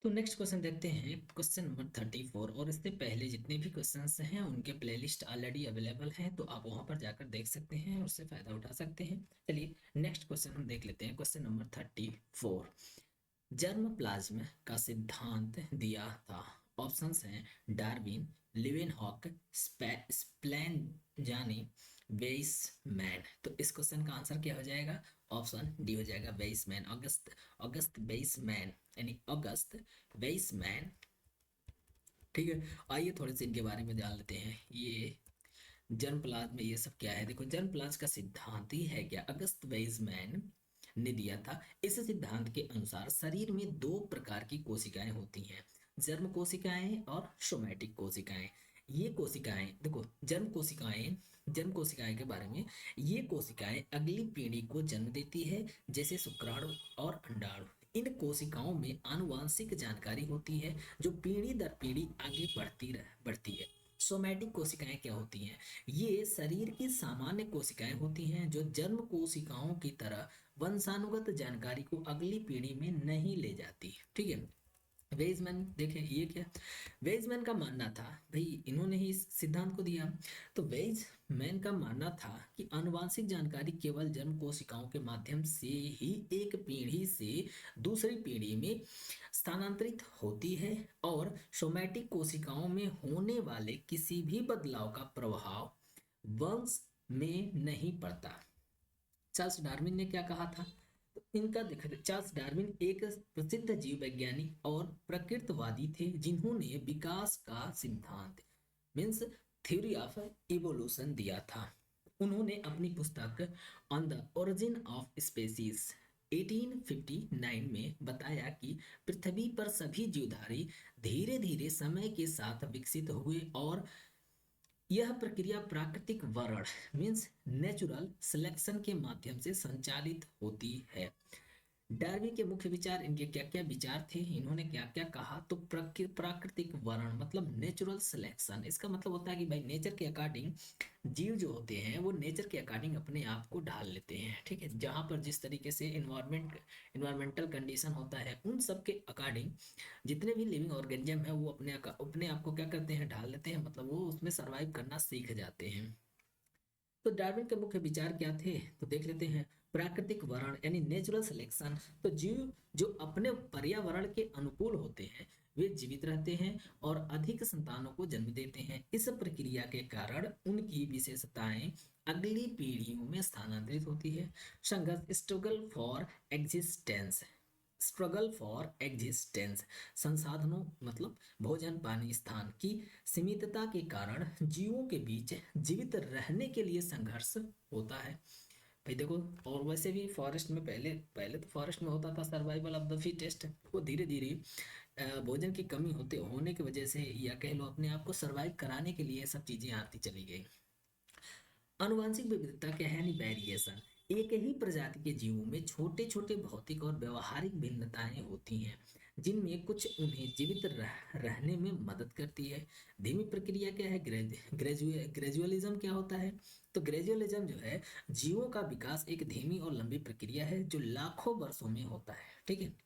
तो next question देखते हैं, क्वेश्चन नंबर 34। और इससे पहले जितने भी क्वेश्चंस हैं उनके प्लेलिस्ट ऑलरेडी अवेलेबल हैं, तो आप वहां पर जाकर देख सकते हैं और उससे फायदा उठा सकते हैं। चलिए नेक्स्ट क्वेश्चन हम देख लेते हैं, क्वेश्चन नंबर 34। जर्म प्लाज्म का सिद्धांत दिया था। ऑप्शंस हैं डार्विन, लिवेनहॉक, स्प्लैंजानी, वेइसमैन। तो इस क्वेश्चन का आंसर क्या हो जाएगा? ऑप्शन डी हो जाएगा, वेइसमैन। अगस्त अगस्त वेइसमैन, यानी अगस्त वेइसमैन। ठीक है, आइए थोड़े से इनके बारे में जान लेते हैं। ये जर्म प्लाज में ये सब क्या है? देखो, जर्म प्लाज का सिद्धांत ही है क्या, अगस्त वेइसमैन ने दिया था। इस सिद्धांत के अनुसार शरीर में दो प्रकार की कोशिकाएं होती हैं, जर्म कोशिकाएं और सोमैटिक कोशिकाएं। ये कोशिकाएं, देखो, जर्म कोशिकाएं के बारे में, ये कोशिकाएं अगली पीढ़ी को जन्म देती है, जैसे शुक्राणु और अंडाणु। इन कोशिकाओं में आनुवांशिक जानकारी होती है जो पीढ़ी दर पीढ़ी आगे बढ़ती है। सोमैटिक कोशिकाएं क्या होती हैं? ये शरीर की सामान्य कोशिकाएं होती हैं जो जर्म कोशिकाओं की तरह वंशानुगत जानकारी को अगली पीढ़ी में नहीं ले जाती। ठीक है, वेइजमैन, देखें ये क्या, वेइजमैन का मानना था, भाई इन्होंने ही इस सिद्धांत को दिया। तो वेइजमैन का मानना था कि आनुवांशिक जानकारी केवल जन्म कोशिकाओं के माध्यम से ही एक पीढ़ी से दूसरी पीढ़ी में स्थानांतरित होती है और सोमैटिक कोशिकाओं में होने वाले किसी भी बदलाव का प्रभाव वंश में नहीं पड़ता। चार्ल्स डार्विन ने क्या कहा था? तो इनका देखो, चार्ल्स डार्विन एक प्रसिद्ध जीव वैज्ञानिक और प्रकृतवादी थे जिन्होंने विकास का सिद्धांत, मीन्स थ्योरी ऑफ इवोल्यूशन दिया था। उन्होंने अपनी पुस्तक on the origin of species 1859 में बताया कि पृथ्वी पर सभी जीवधारी धीरे धीरे समय के साथ विकसित हुए और यह प्रक्रिया प्राकृतिक वर्ण, मीन्स नेचुरल सिलेक्शन के माध्यम से संचालित होती है। डार्विन के मुख्य विचार, इनके क्या क्या विचार थे, इन्होंने क्या क्या कहा? तो प्राकृतिक वर्ण मतलब नेचुरल सिलेक्शन, इसका मतलब होता है कि भाई नेचर के अकॉर्डिंग जीव जो होते हैं वो नेचर के अकॉर्डिंग अपने आप को ढाल लेते हैं। ठीक है, जहाँ पर जिस तरीके से इन्वायरमेंटल कंडीशन होता है उन सब के अकॉर्डिंग जितने भी लिविंग ऑर्गेनिज्म है वो अपने आप को क्या करते हैं, ढाल लेते हैं, मतलब वो उसमें सरवाइव करना सीख जाते हैं। तो डार्विन के मुख्य विचार क्या थे? तो देख लेते हैं। प्राकृतिक वर्ण यानी नेचुरल सिलेक्शन, तो जीव जो अपने पर्यावरण के अनुकूल होते हैं वे जीवित रहते हैं और अधिक संतानों को जन्म देते हैं। इस प्रक्रिया के कारण उनकी विशेषताएं अगली पीढ़ियों में स्थानांतरित होती है। संघर्ष, स्ट्रगल फॉर एग्जिस्टेंस, संसाधनों मतलब भोजन पानी स्थान की सीमितता के कारण जीवों के बीच जीवित रहने के लिए संघर्ष होता है। भाई देखो, और वैसे भी फॉरेस्ट में पहले पहले तो फॉरेस्ट में होता था सर्वाइवल ऑफ द फिटेस्ट, वो धीरे धीरे भोजन की कमी होने की वजह से, या कह लो अपने आप को सर्वाइव कराने के लिए सब चीजें आती चली गई। आनुवांशिक विविधता क्या है? वेरिएशन, एक ही प्रजाति के जीवों में छोटे छोटे भौतिक और व्यवहारिक भिन्नताएं होती हैं जिनमें कुछ उन्हें जीवित रहने में मदद करती है। धीमी प्रक्रिया क्या है? ग्रेजुअलिज्म क्या होता है? तो ग्रेजुअलिज्म जो है, जीवों का विकास एक धीमी और लंबी प्रक्रिया है जो लाखों वर्षों में होता है। ठीक है,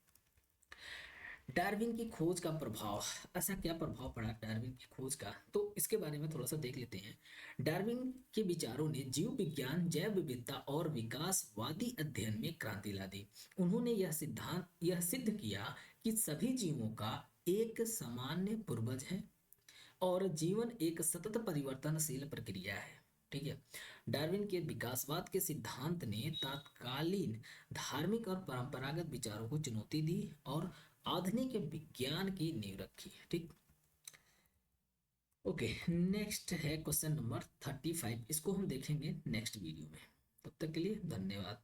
डार्विन की खोज का प्रभाव, ऐसा क्या प्रभाव पड़ा डार्विन की खोज का, तो इसके बारे में थोड़ा सा देख लेते हैं। डार्विन के विचारों ने जीव विज्ञान, जैव विविधता और विकासवादी अध्ययन में क्रांति ला दी। उन्होंने यह सिद्ध किया कि सभी जीवों का एक सामान्य पूर्वज है और जीवन एक सतत परिवर्तनशील प्रक्रिया है। ठीक है, डार्विन के विकासवाद के सिद्धांत ने तत्कालीन धार्मिक और परंपरागत विचारों को चुनौती दी और आधुनिक विज्ञान की नींव रखी। ठीक, ओके, नेक्स्ट है क्वेश्चन नंबर 35, इसको हम देखेंगे नेक्स्ट वीडियो में। तब तक के लिए धन्यवाद।